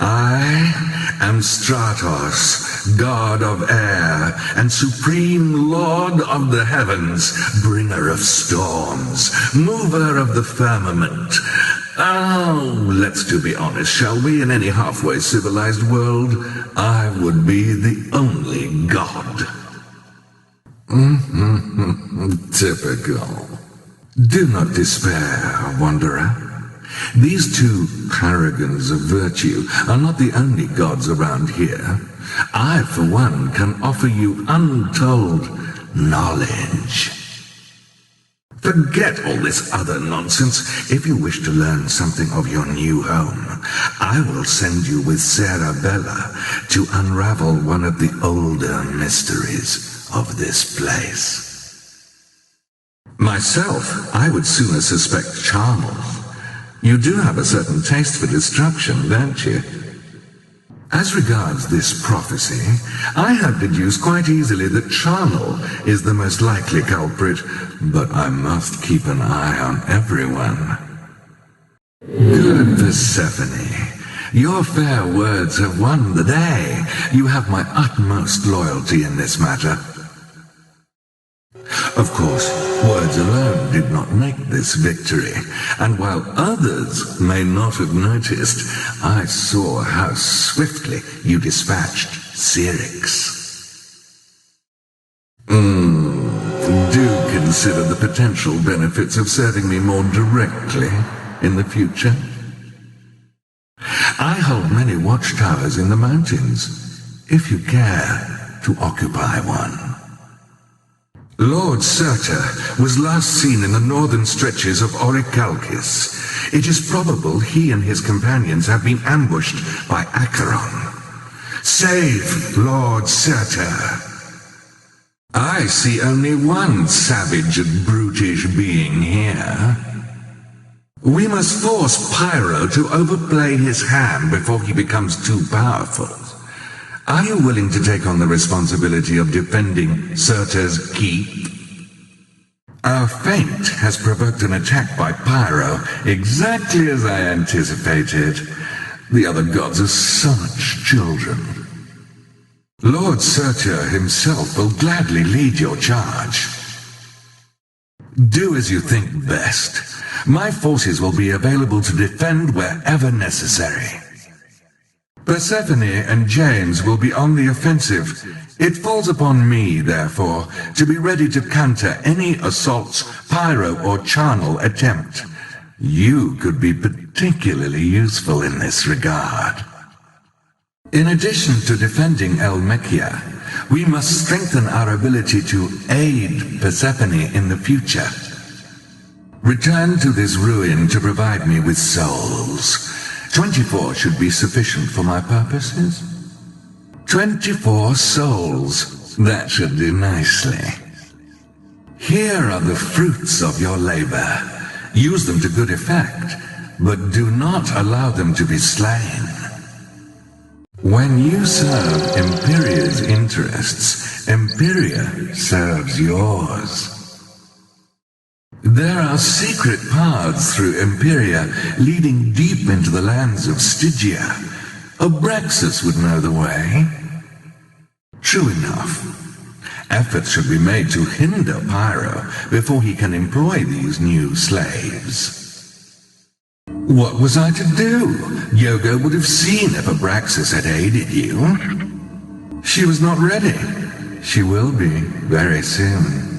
I am Stratos, god of air, and supreme lord of the heavens, bringer of storms, mover of the firmament. Oh, let's be honest, shall we? In any halfway civilized world, I would be the only god. Typical. Do not despair, wanderer. These two paragons of virtue are not the only gods around here. I, for one, can offer you untold knowledge. Forget all this other nonsense. If you wish to learn something of your new home, I will send you with Sarah Bella to unravel one of the older mysteries of this place. Myself, I would sooner suspect charnel. You do have a certain taste for destruction, don't you? As regards this prophecy, I have deduced quite easily that charnel is the most likely culprit, but I must keep an eye on everyone. Good Persephone, your fair words have won the day. You have my utmost loyalty in this matter. Of course, words alone did not make this victory, and while others may not have noticed, I saw how swiftly you dispatched Syrinx. Do consider the potential benefits of serving me more directly in the future. I hold many watchtowers in the mountains, if you care to occupy one. Lord Surtur was last seen in the northern stretches of Orichalcus. It is probable he and his companions have been ambushed by Acheron. Save Lord Surtur. I see only one savage and brutish being here. We must force Pyro to overplay his hand before he becomes too powerful. Are you willing to take on the responsibility of defending Surtur's keep? Our feint has provoked an attack by Pyro, exactly as I anticipated. The other gods are such children. Lord Surtur himself will gladly lead your charge. Do as you think best. My forces will be available to defend wherever necessary. Persephone and James will be on the offensive. It falls upon me, therefore, to be ready to counter any assaults Pyro or Charnel attempt. You could be particularly useful in this regard. In addition to defending Elmechia, we must strengthen our ability to aid Persephone in the future. Return to this ruin to provide me with souls. 24 should be sufficient for my purposes. 24 souls. That should do nicely. Here are the fruits of your labor. Use them to good effect, but do not allow them to be slain. When you serve Empyrea's interests, Empyrea serves yours. There are secret paths through Empyrea leading deep into the lands of Stygia. Abraxas would know the way. True enough. Efforts should be made to hinder Pyro before he can employ these new slaves. What was I to do? Yoga would have seen if Abraxas had aided you. She was not ready. She will be very soon.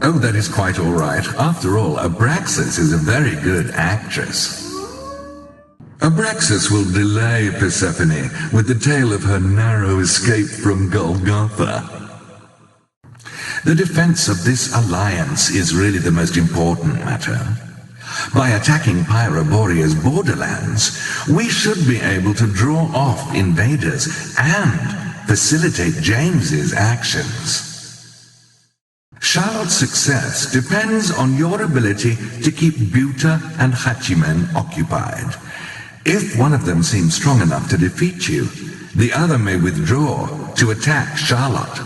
Oh, that is quite all right. After all, Abraxas is a very good actress. Abraxas will delay Persephone with the tale of her narrow escape from Golgotha. The defense of this alliance is really the most important matter. By attacking Pyroborea's borderlands, we should be able to draw off invaders and facilitate James's actions. Charlotte's success depends on your ability to keep Buta and Hachimen occupied. If one of them seems strong enough to defeat you, the other may withdraw to attack Charlotte.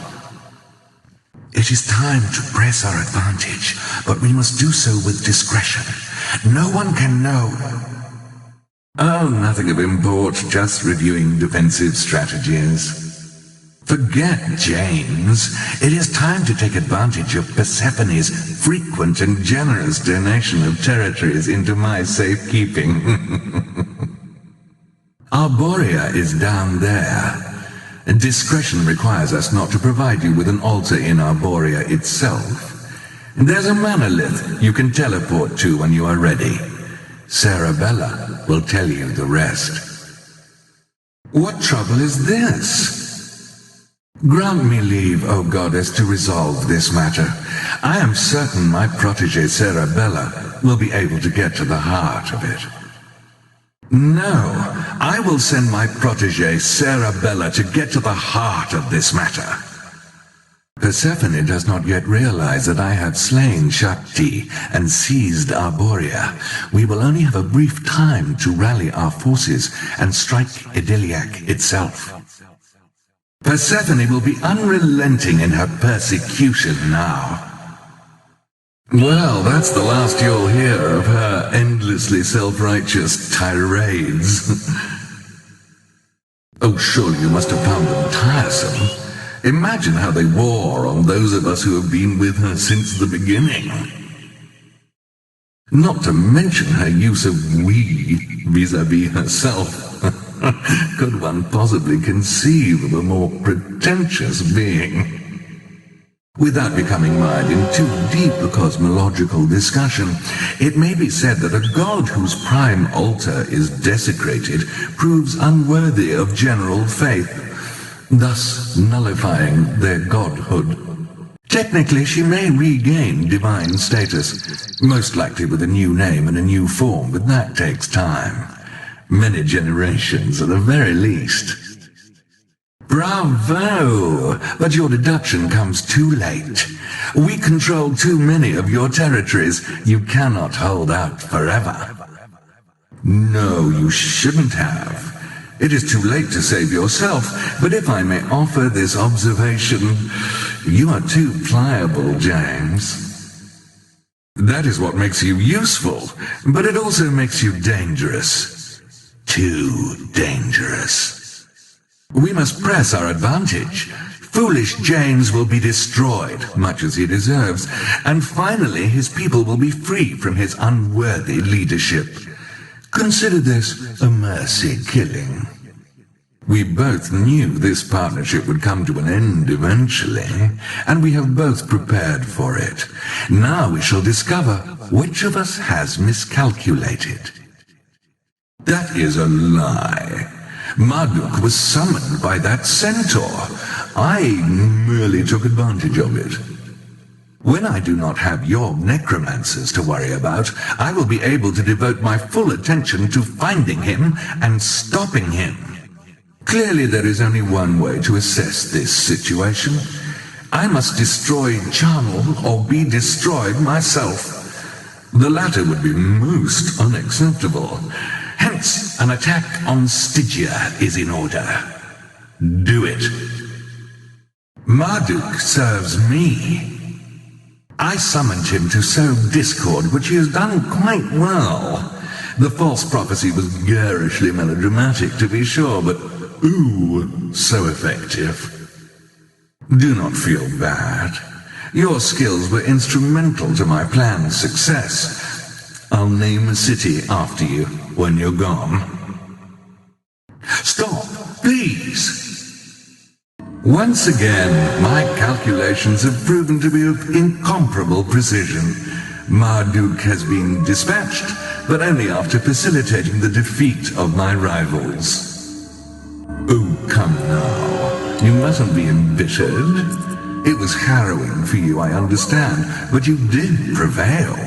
It is time to press our advantage, but we must do so with discretion. No one can know. Oh, nothing of import, just reviewing defensive strategies. Forget James. It is time to take advantage of Persephone's frequent and generous donation of territories into my safekeeping. Arborea is down there. Discretion requires us not to provide you with an altar in Arborea itself. There's a monolith you can teleport to when you are ready. Sarabella will tell you the rest. What trouble is this? Grant me leave, O goddess, to resolve this matter. I am certain my protégé Sarabella will be able to get to the heart of it. No, I will send my protégé Sarabella to get to the heart of this matter. Persephone does not yet realize that I have slain Shakti and seized Arborea. We will only have a brief time to rally our forces and strike Idylliac itself. Persephone will be unrelenting in her persecution now. Well, that's the last you'll hear of her endlessly self-righteous tirades. Oh, surely you must have found them tiresome. Imagine how they wore on those of us who have been with her since the beginning. Not to mention her use of we vis-à-vis herself. Could one possibly conceive of a more pretentious being? Without becoming mired in too deep a cosmological discussion, it may be said that a god whose prime altar is desecrated proves unworthy of general faith, thus nullifying their godhood. Technically, she may regain divine status, most likely with a new name and a new form, but that takes time. Many generations at the very least. Bravo! But your deduction comes too late. We control too many of your territories. You cannot hold out forever. No, you shouldn't have. It is too late to save yourself, but if I may offer this observation, you are too pliable, James. That is what makes you useful, but it also makes you dangerous. Too dangerous. We must press our advantage. Foolish James will be destroyed, much as he deserves, and finally his people will be free from his unworthy leadership. Consider this a mercy killing. We both knew this partnership would come to an end eventually, and we have both prepared for it. Now we shall discover which of us has miscalculated. That is a lie. Marduk was summoned by that centaur. I merely took advantage of it. When I do not have your necromancers to worry about, I will be able to devote my full attention to finding him and stopping him. Clearly there is only one way to assess this situation. I must destroy Charnel or be destroyed myself. The latter would be most unacceptable. Hence, an attack on Stygia is in order. Do it. Marduk serves me. I summoned him to sow discord, which he has done quite well. The false prophecy was garishly melodramatic, to be sure, but ooh, so effective. Do not feel bad. Your skills were instrumental to my plan's success. I'll name a city after you when you're gone. Stop, please! Once again, my calculations have proven to be of incomparable precision. Marduk has been dispatched, but only after facilitating the defeat of my rivals. Oh, come now. You mustn't be embittered. It was harrowing for you, I understand, but you did prevail.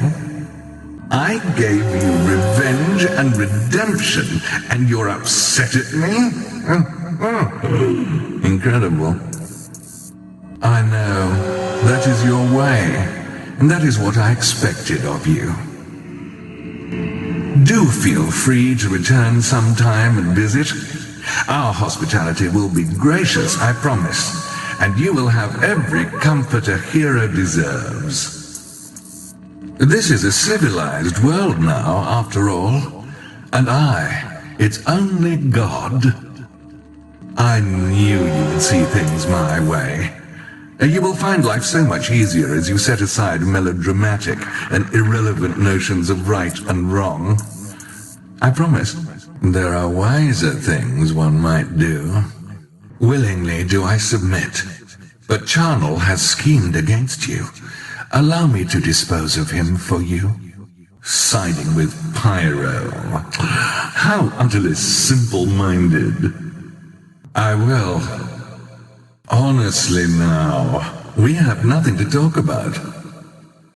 I gave you revenge and redemption, and you're upset at me? Incredible. I know. That is your way, and that is what I expected of you. Do feel free to return sometime and visit. Our hospitality will be gracious, I promise, and you will have every comfort a hero deserves. This is a civilized world now, after all, and I It's only God. I knew you would see things my way. You will find life so much easier as you set aside melodramatic and irrelevant notions of right and wrong. I promise, there are wiser things one might do. Willingly do I submit, but Charnel has schemed against you. Allow me to dispose of him for you. Siding with Pyro. How utterly simple-minded. I will. Honestly now, we have nothing to talk about.